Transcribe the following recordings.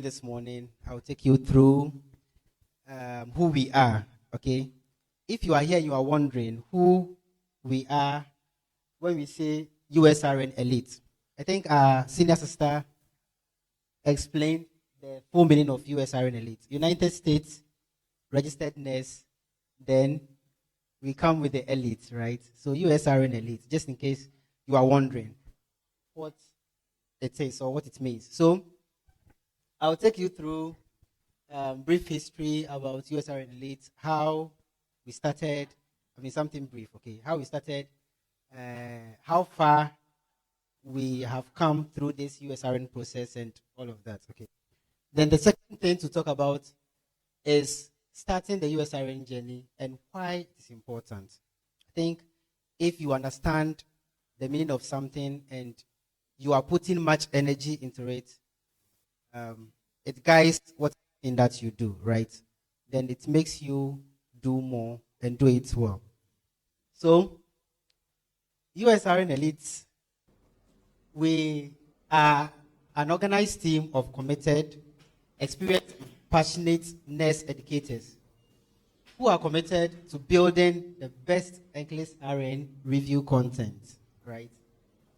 this morning, I'll take you through who we are, okay? If you are here and you are wondering who we are when we say USRN Elite, I think our senior sister explained the full meaning of USRN Elite. United States registered nurse, then we come with the elite, right? So USRN Elite, just in case you are wondering what it is or what it means. So I'll take you through brief history about USRN Elite, how we started, something brief, okay? How we started, how far we have come through this USRN process and all of that, okay? Then the second thing to talk about is starting the USRN journey and why it is important. I think if you understand the meaning of something and you are putting much energy into it, it guides what in that you do, right? Then it makes you do more and do it well. So, USRN Elites, we are an organized team of committed, experienced, passionate nurse educators who are committed to building the best NCLEX RN review content, right?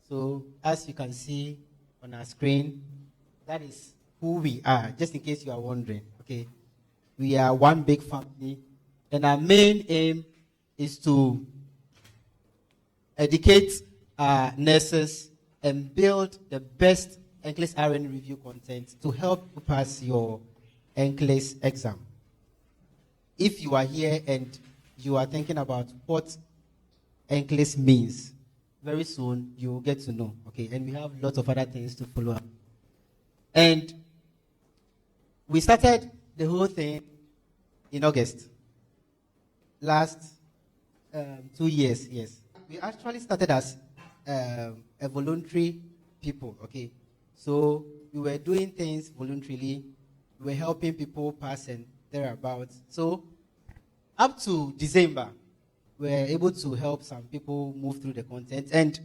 So, as you can see on our screen, that is who we are, just in case you are wondering, okay? We are one big family, and our main aim is to educate our nurses and build the best NCLEX RN review content to help you pass your NCLEX exam. If you are here and you are thinking about what NCLEX means, very soon you will get to know, okay? And we have lots of other things to follow up. And we started the whole thing in August. Last 2 years, yes. We actually started as a voluntary people, okay? So we were doing things voluntarily. We were helping people pass and thereabouts. So up to December, we were able to help some people move through the content. And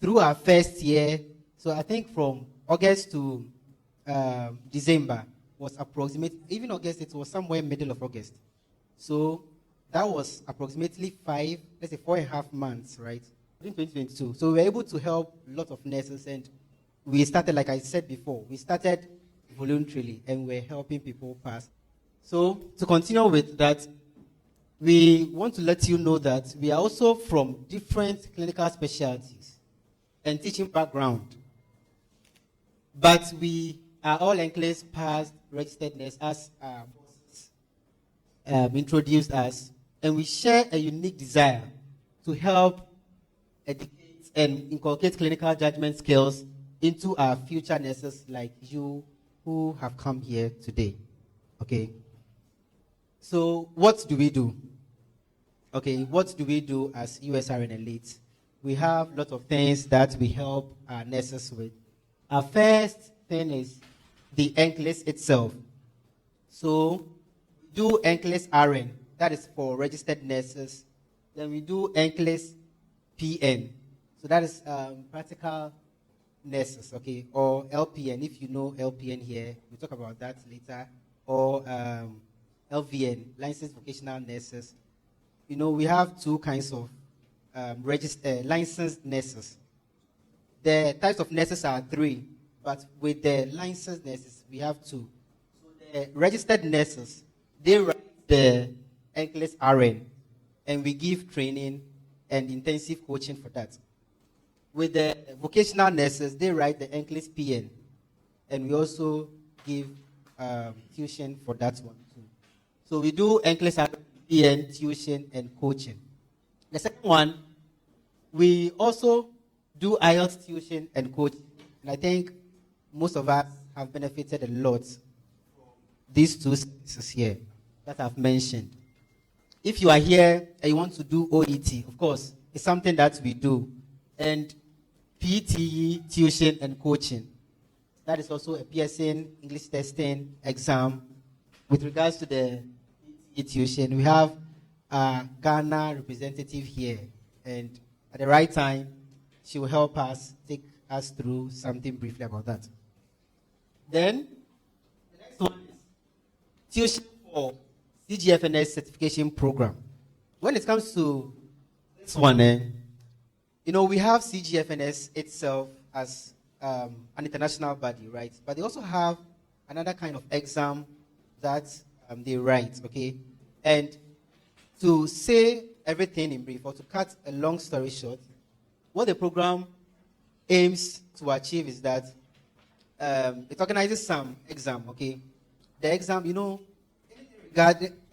through our first year, so I think from August to December was approximately, even August, it was somewhere middle of August. So that was approximately 4.5 months, right? In 2022. So we were able to help a lot of nurses, and we started, like I said before, we started voluntarily and we're helping people pass. So to continue with that, we want to let you know that we are also from different clinical specialties and teaching background. But we are all NCLEX passed registered nurses as our bosses introduced us, and we share a unique desire to help educate and inculcate clinical judgment skills into our future nurses like you who have come here today. Okay. So what do we do? Okay, what do we do as USRN Elite? We have lots of things that we help our nurses with. Our first thing is the NCLEX itself. So we do NCLEX RN, that is for registered nurses. Then we do NCLEX PN, so that is practical nurses, okay, or LPN, if you know LPN here, we'll talk about that later, or LVN, licensed vocational nurses. You know, we have two kinds of licensed nurses. The types of nurses are 3, but with the licensed nurses, we have 2. So the registered nurses, they write the NCLEX RN, and we give training and intensive coaching for that. With the vocational nurses, they write the NCLEX PN, and we also give tuition for that one too. So we do NCLEX PN, tuition, and coaching. The second one, we also do IELTS tuition and coaching. And I think most of us have benefited a lot from these two services here that I've mentioned. If you are here and you want to do OET, of course, it's something that we do. And PTE, tuition, and coaching. That is also a PSN English testing exam. With regards to the PTE tuition, we have a Ghana representative here. And at the right time, she will help us, take us through something briefly about that. Then, the tuition for CGFNS certification program. When it comes to this one, we have CGFNS itself as an international body, right? But they also have another kind of exam that they write, okay? And to say everything in brief, or to cut a long story short, what the program aims to achieve is that it organizes some exam, okay? The exam,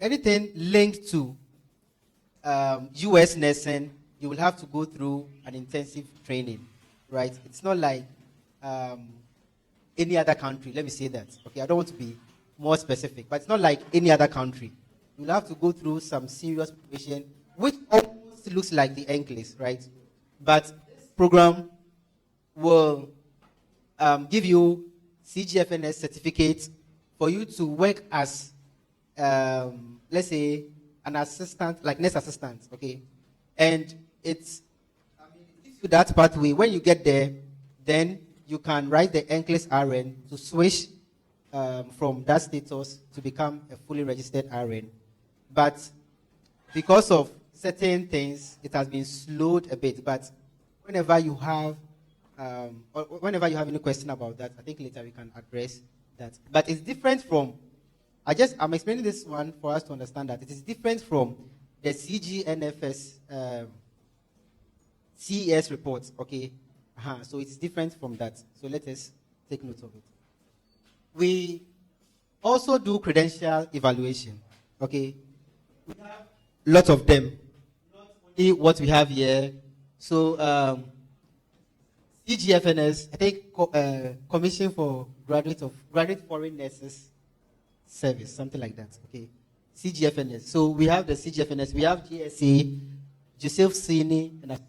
anything linked to US nursing, you will have to go through an intensive training, right? It's not like any other country, let me say that, okay? I don't want to be more specific, but it's not like any other country. You'll have to go through some serious preparation, which almost looks like the NCLEX, right? But this program will give you CGFNS certificate for you to work as, let's say, an assistant, like nurse assistant, okay? And it gives you that pathway. When you get there, then you can write the NCLEX RN to switch from that status to become a fully registered RN. But because of certain things, it has been slowed a bit. But whenever you have any question about that, I think later we can address that. But it's different from, I'm explaining this one for us to understand that it is different from the CGNFS CES report, okay? So it's different from that. So let us take note of it. We also do credential evaluation, okay? We have lots of them, not only what we have here. So CGFNS, I think Commission for Graduate Foreign Nurses Service, something like that, okay? CGFNS. So we have the CGFNS, we have GSA, Joseph Sini, and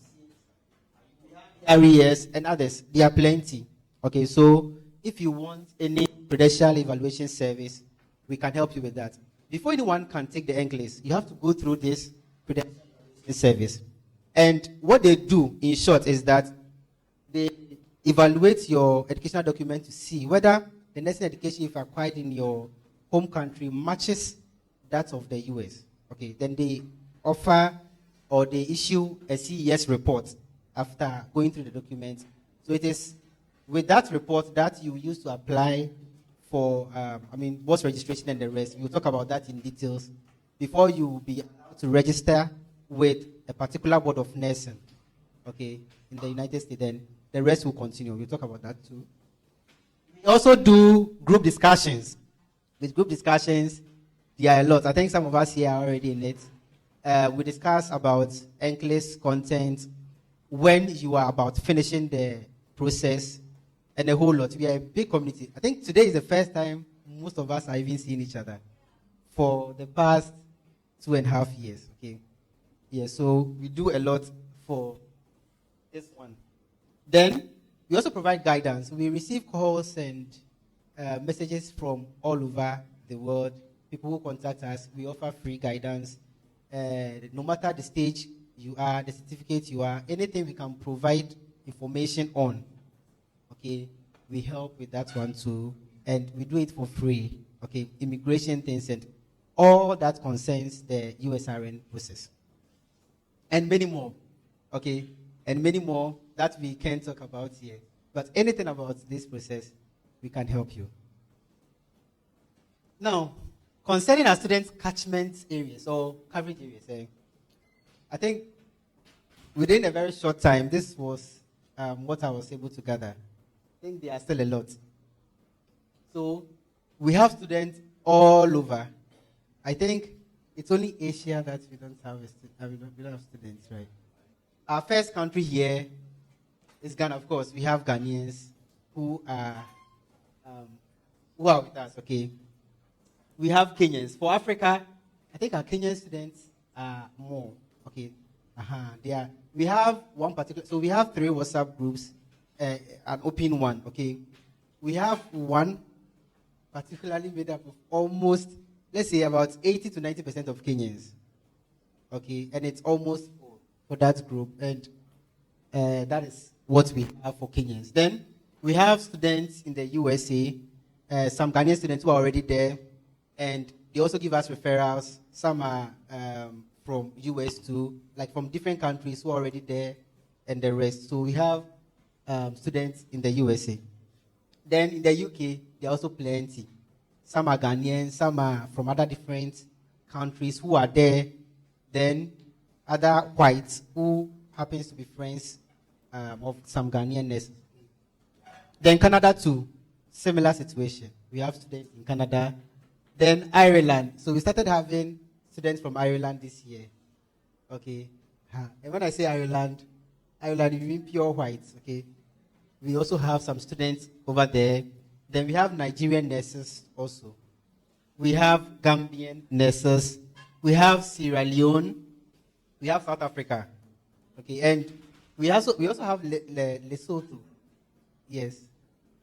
RES, and others. There are plenty, okay? So if you want any credential evaluation service, we can help you with that. Before anyone can take the NCLEX, you have to go through this credential evaluation service. And what they do, in short, is that they evaluate your educational document to see whether the nursing education you've acquired in your home country matches that of the US. Okay, then they offer or they issue a CES report after going through the document. So it is with that report that you use to apply for, boss registration and the rest. We'll talk about that in details before you will be allowed to register with a particular board of nursing, okay, in the United States. Then the rest will continue. We'll talk about that too. We also do group discussions. With group discussions, there are a lot. I think some of us here are already in it. We discuss about NCLEX content, when you are about finishing the process, and a whole lot. We are a big community. I think today is the first time most of us are even seeing each other for the past 2.5 years, okay? Yeah, so we do a lot for this one. Then, we also provide guidance. We receive calls and messages from all over the world. People who contact us, we offer free guidance. No matter the stage you are, the certificate you are, anything we can provide information on, okay, we help with that one too. And we do it for free, okay? Immigration things and all that concerns the USRN process. And many more, okay? And many more that we can't talk about here. But anything about this process, we can help you. Now, concerning our students' catchment areas or coverage areas, I think within a very short time, this was what I was able to gather. I think there are still a lot. So we have students all over. I think it's only Asia that we don't have students, right? Our first country here is Ghana, of course. We have Ghanaians who are with us, okay? We have Kenyans. For Africa, I think our Kenyan students are more, okay? We have one particular, so we have 3 WhatsApp groups, an open one, okay? We have one particularly made up of almost, let's say, about 80 to 90% of Kenyans, okay? And it's almost full for that group, and that is what we have for Kenyans. Then we have students in the USA, some Ghanaian students who are already there, and They also give us referrals. Some are from US too, like from different countries who are already there, and the rest. So we have students in the USA. Then in the UK, there are also plenty. Some are Ghanaians, some are from other different countries who are there. Then other whites who happens to be friends of some Ghanaian nurses. Then Canada too, similar situation. We have students in Canada. Then Ireland. So we started having students from Ireland this year. Okay. And when I say Ireland, you mean pure whites. Okay. We also have some students over there. Then we have Nigerian nurses also. We have Gambian nurses. We have Sierra Leone. We have South Africa. Okay. And we also have Lesotho. Yes.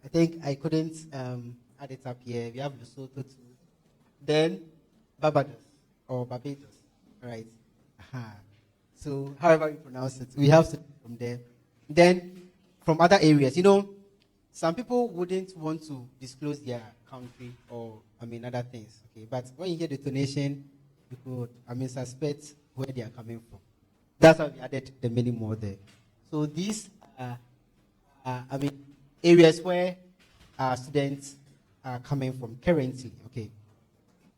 I think I couldn't add it up here. We have Lesotho too. Then Barbados or Barbados, right? So however you pronounce it, we have students from there. Then from other areas, some people wouldn't want to disclose their country or other things. Okay, but when you hear the donation, you could suspect where they are coming from. That's why we added the many more there. So these areas where our students are coming from currently. Okay.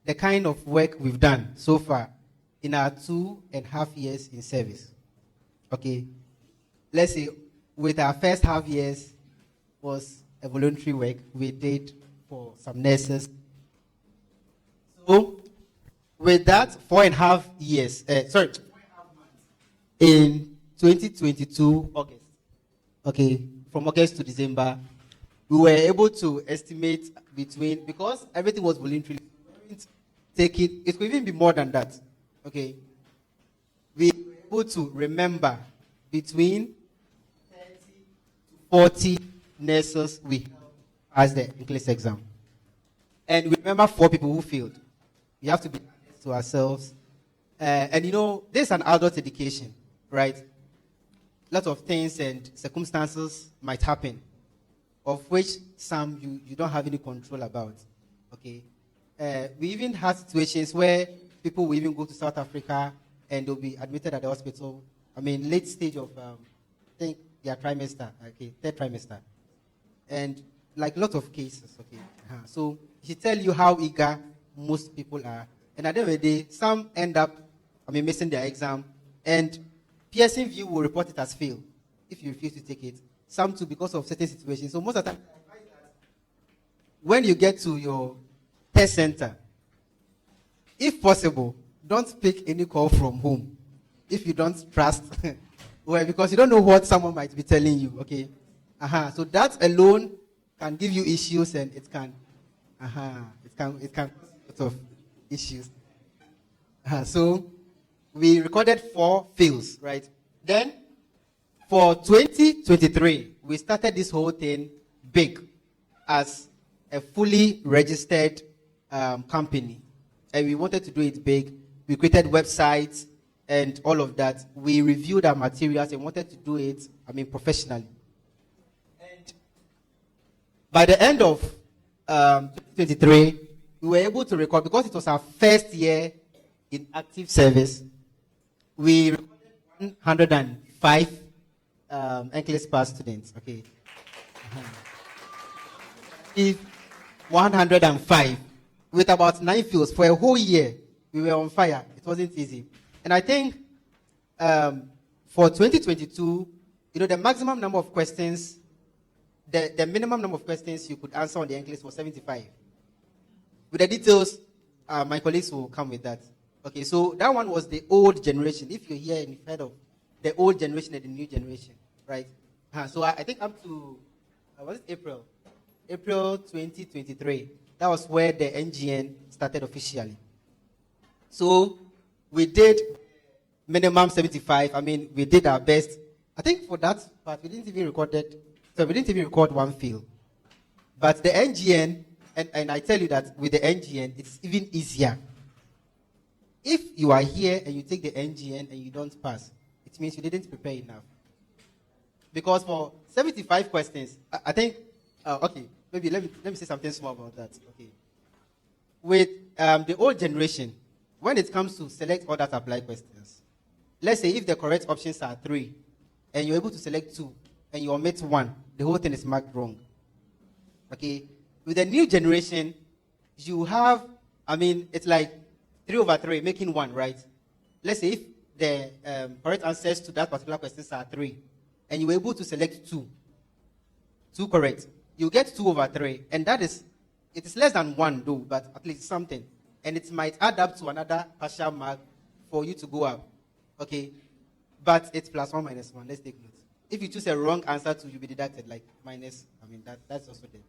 The kind of work we've done so far in our 2.5 years in service. Okay. Let's say with our first half years was a voluntary work we did for some nurses. So with that 4.5 years, 4.5 months in 2022 August. Okay, from August to December, we were able to estimate because everything was voluntary. It could even be more than that. Okay. We were able to remember between 30 to 40 nurses we passed the English exam. And we remember 4 people who failed. We have to be honest to ourselves. And this is an adult education, right? Lots of things and circumstances might happen, of which some you don't have any control about. Okay. We even had situations where people will even go to South Africa and they'll be admitted at the hospital. Late stage of, I think, their trimester, okay, 3rd trimester. And like lots of cases, okay. So she tell you how eager most people are. And at the end of the day, some end up, missing their exam. And Pearson VUE will report it as failed if you refuse to take it. Some too because of certain situations. So most of the time, when you get to your test center, if possible, don't pick any call from home if you don't trust. Well, because you don't know what someone might be telling you, okay? So that alone can give you issues, and it can cause a lot of issues. So we recorded 4 fails, right? Then for 2023, we started this whole thing big as a fully registered company, and we wanted to do it big. We created websites and all of that. We reviewed our materials and wanted to do it, professionally. And by the end of 2023, we were able to record, because it was our first year in active service, we recorded 105 NCLEX pass students. Okay. 105 with about 9 fields for a whole year. We were on fire. It wasn't easy. And I think for 2022, the maximum number of questions, the minimum number of questions you could answer on the NCLEX was 75. With the details, my colleagues will come with that. Okay, so that one was the old generation. If you're here and you've heard of the old generation and the new generation, right? So I think up to, was it April 2023, that was where the NGN started officially. So we did minimum 75. We did our best. I think for that part, we didn't even record one field. But the NGN, and I tell you that with the NGN, it's even easier. If you are here and you take the NGN and you don't pass, it means you didn't prepare enough. Because for 75 questions, I think, okay, maybe let me say something small about that. Okay. With the old generation, when it comes to select all that apply questions, let's say if the correct options are 3, and you're able to select 2, and you omit 1, the whole thing is marked wrong. Okay? With the new generation, you have, it's like 3/3, making 1, right? Let's say if the correct answers to that particular question are 3, and you were able to select 2 correct, you get 2/3, and it is less than 1 though, but at least something. And it might add up to another partial mark for you to go up. Okay? But it's +1 -1. Let's take note. If you choose a wrong answer to, you'll be deducted like minus, that's also there.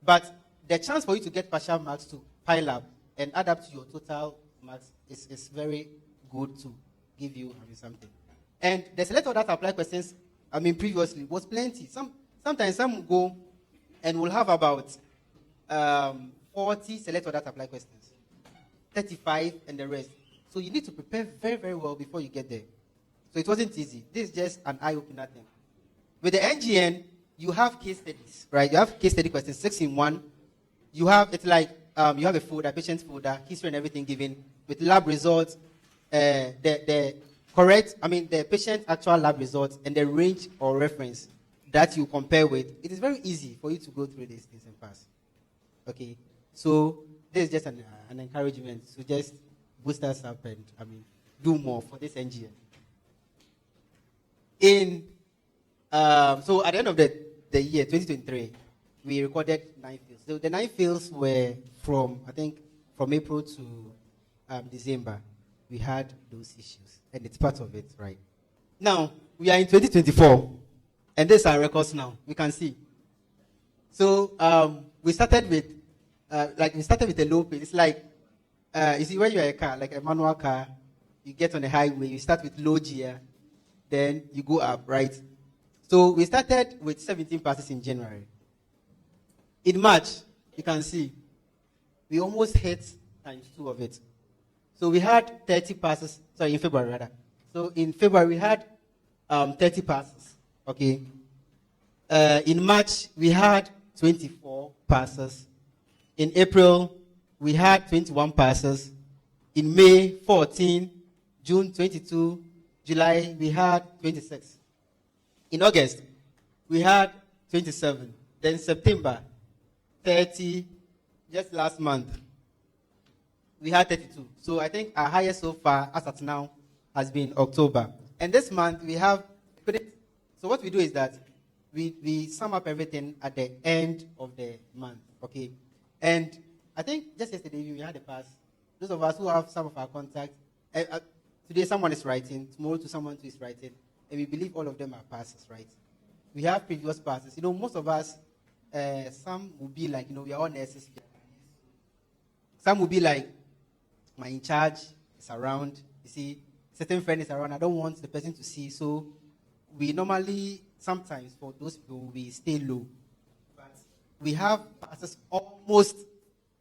But the chance for you to get partial marks to pile up and add up to your total marks is very good to give you something. And the select all that apply questions, previously was plenty. Sometimes some will go and we'll have about 40 select all that apply questions, 35 and the rest. So you need to prepare very, very well before you get there. So it wasn't easy. This is just an eye-opener thing. With the NGN, you have case studies, right? You have case study questions, 6 in 1. You have, it's like, you have a folder, patient folder, history and everything given, with lab results, the patient actual lab results, and the range or reference that you compare with. It is very easy for you to go through these things and pass. Okay? So, this is just an encouragement to just boost us up and, do more for this NGN. So at the end of the year, 2023, we recorded 9 fields. So the 9 fields were from April to December. We had those issues, and it's part of it, right? Now, we are in 2024, and these are records now. We can see. So we started with a low pace. It's like, you see, when you're a car, like a manual car, you get on the highway, you start with low gear, then you go up, right? So we started with 17 passes in January. In March, you can see, we almost hit ×2 of it. So we had 30 passes, in February rather. So in February, we had 30 passes, okay? In March, we had 24 passes. In April, we had 21 passes. In May, 14. June, 22. July, we had 26. In August, we had 27. Then September, 30. Just last month, we had 32. So I think our highest so far, as at now, has been October. And this month, we have... So what we do is that we sum up everything at the end of the month, okay? And I think just yesterday, we had a pass. Those of us who have some of our contacts, today someone is writing, tomorrow to someone who is writing, and we believe all of them are passes, right? We have previous passes. Most of us, some will be like, we are all nurses. Some will be like, my in charge is around. You see, certain friend is around. I don't want the person to see. So we normally, sometimes for those people, we stay low. But we have passes almost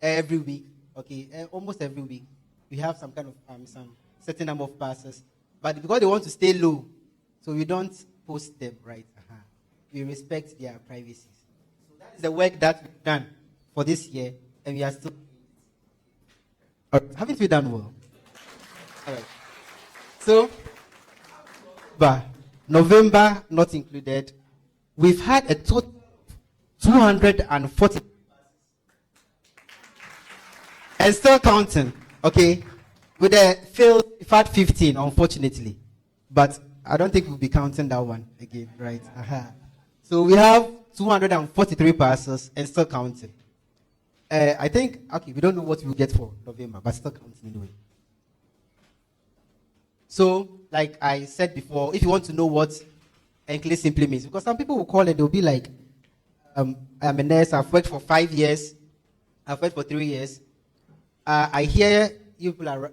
every week. Okay, almost every week. We have some kind of, some certain number of passes. But because they want to stay low, so we don't post them, right? We respect their privacy. So that is the work that we've done for this year, and we are still... Haven't we done well? All right. So, but November not included, we've had a total of 240, and still counting. Okay, with the failed, we've had 15, unfortunately, but I don't think we'll be counting that one again, right? So we have 243 passes and still counting. I think, okay, we don't know what we'll get for November, but still counting anyway. So, like I said before, if you want to know what NCLEX simply means, because some people will call it, they'll be like, I'm a nurse, I've worked for 5 years, I've worked for 3 years. I hear you people are,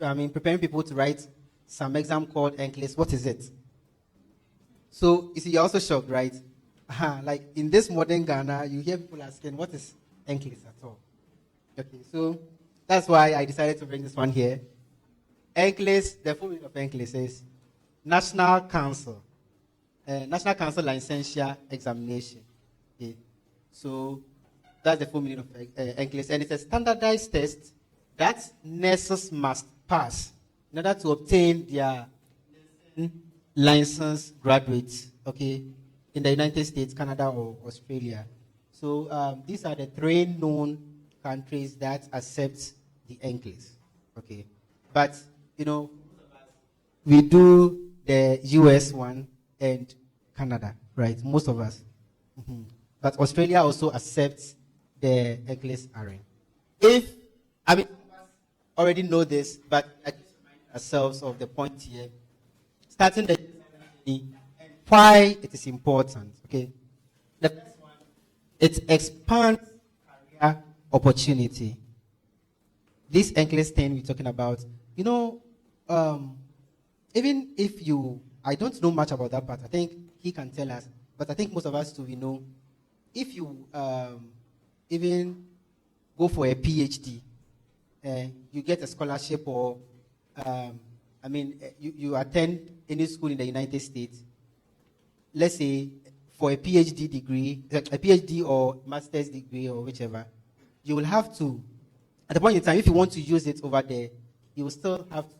preparing people to write some exam called NCLEX. What is it? So, you see, you're also shocked, right? Like in this modern Ghana, you hear people asking, what is NCLEX at all? Okay, so that's why I decided to bring this one here. NCLEX, the full meaning of NCLEX is National Council Licensure Examination. Okay. So that's the full meaning of NCLEX, and it's a standardized test that nurses must pass in order to obtain their license graduates, okay, in the United States, Canada, or Australia. So these are the 3 known countries that accept the NCLEX, okay. But, we do the US one and Canada, right? Most of us. But Australia also accepts the NCLEX-RN. Already know this, but I just remind ourselves of the point here. Starting the journey and why it is important, okay? The first one, it expands career opportunity. This NCLEX thing we're talking about, even if I don't know much about that part, I think he can tell us, but I think most of us too, we know, if you even go for a PhD, you get a scholarship or, you attend any school in the United States, let's say for a PhD degree, a PhD or master's degree or whichever, you will have to, at the point in time, if you want to use it over there, you will still have to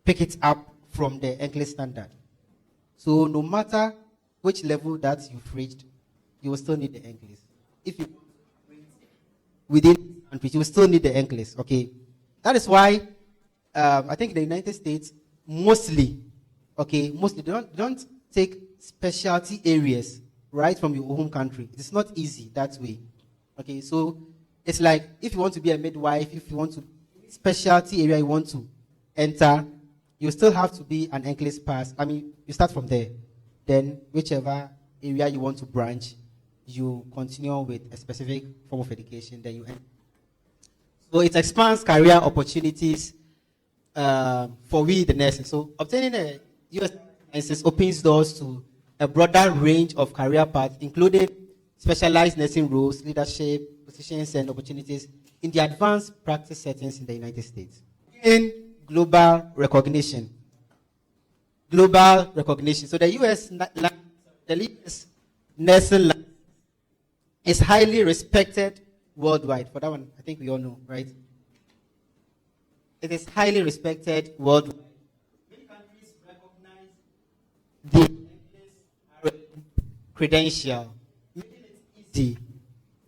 pick it up from the NCLEX standard. So no matter which level that you've reached, you will still need the NCLEX. If you within the country, you will still need the NCLEX, okay? That is why I think in the United States, mostly they don't take specialty areas right from your home country. It's not easy that way, okay? So it's like if you want to be a midwife, if you want to specialty area you want to enter, you still have to be an NCLEX pass. You start from there. Then whichever area you want to branch, you continue with a specific form of education, then you enter. So it expands career opportunities for we, the nurses. So obtaining a US license opens doors to a broader range of career paths, including specialized nursing roles, leadership, positions, and opportunities in the advanced practice settings in the United States. In global recognition. Global recognition. So the US nursing license is highly respected worldwide. For that one, I think we all know, right? It is highly respected worldwide. Many countries recognize the credential, making it easy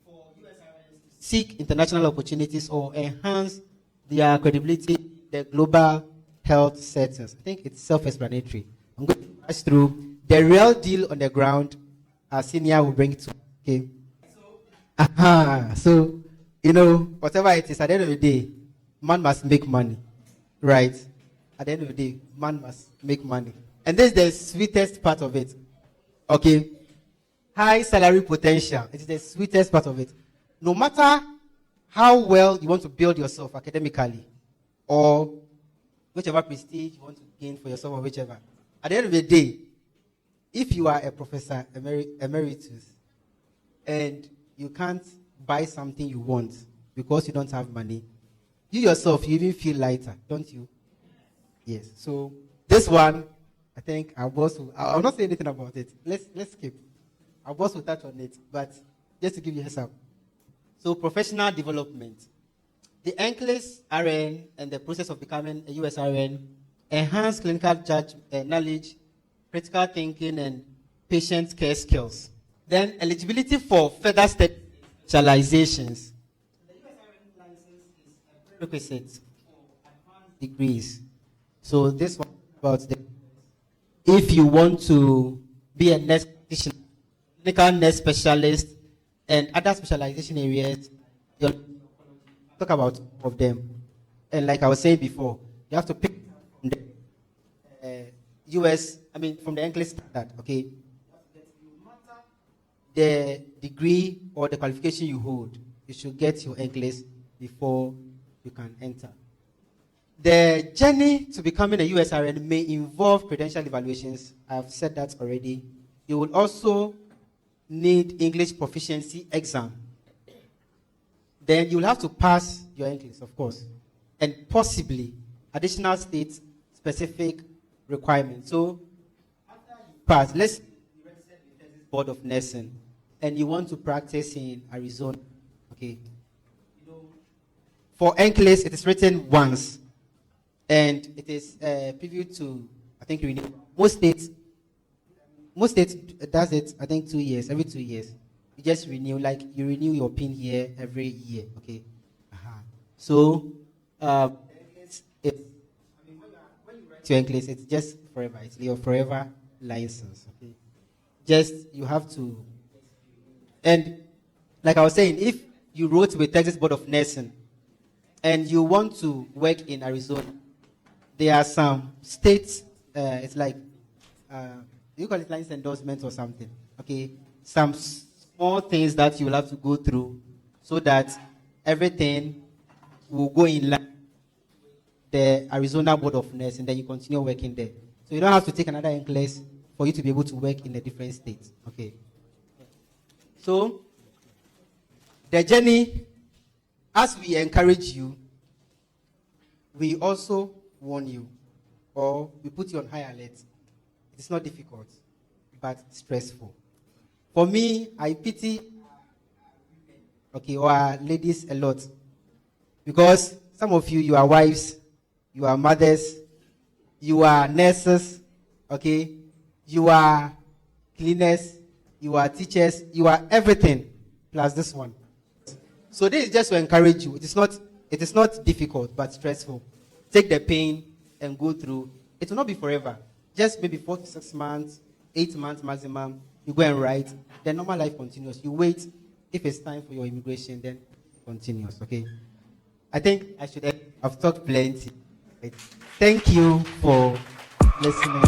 for USRNs to seek international opportunities or enhance their credibility in the global health settings. I think it's self-explanatory. I'm going to pass through the real deal on the ground. Our senior will bring it to, okay? So, whatever it is, at the end of the day, man must make money, right? At the end of the day, man must make money. And this is the sweetest part of it, okay? High salary potential. It is the sweetest part of it. No matter how well you want to build yourself academically, or whichever prestige you want to gain for yourself or whichever, at the end of the day, if you are a professor emeritus and you can't buy something you want because you don't have money, you yourself, you even feel lighter, don't you? Yes. So this one, I think our boss will, I'll not say anything about it. Let's skip. Our boss will touch on it, but just to give you a heads up. So professional development. The NCLEX RN and the process of becoming a USRN enhance clinical knowledge, critical thinking, and patient care skills. Then eligibility for further specializations. The USRN license is a prerequisite for advanced degrees. So this one about if you want to be a nurse practitioner, clinical nurse specialist, and other specialization areas, you'll talk about all of them. And like I was saying before, you have to pick from the from the NCLEX standard, okay? No matter the degree or the qualification you hold, you should get your NCLEX before you can enter. The journey to becoming a USRN may involve credential evaluations. I've said that already. You will also need English proficiency exam. Then you'll have to pass your NCLEX, of course, and possibly additional state-specific requirements. So after you pass, let's say you registered with the Board of Nursing, and you want to practice in Arizona, okay? For NCLEX, it is written once. And it is previewed to, I think, renew. Most states does it, I think, 2 years, every 2 years. You just renew, like you renew your PIN here every year, okay? So, when you write your NCLEX, it's just forever. It's your forever license, okay? Just, you have to, and like I was saying, if you wrote with Texas Board of Nursing and you want to work in Arizona, there are some states, it's like, you call it license endorsement or something, okay? Some small things that you will have to go through so that everything will go in line with the Arizona Board of Nursing, and then you continue working there. So you don't have to take another NCLEX for you to be able to work in a different state, okay? So, the journey, as we encourage you, we also warn you, or we put you on high alert. It's not difficult, but stressful. For me, I pity, okay, or ladies a lot, because some of you are wives, you are mothers, you are nurses, okay, you are cleaners, you are teachers, you are everything, plus this one. So this is just to encourage you. It is not difficult, but stressful. Take the pain and go through. It will not be forever. Just maybe 4 to 6 months, 8 months maximum. You go and write. Then normal life continues. You wait. If it's time for your immigration, then it continues. Okay. I think I've talked plenty. Thank you for listening.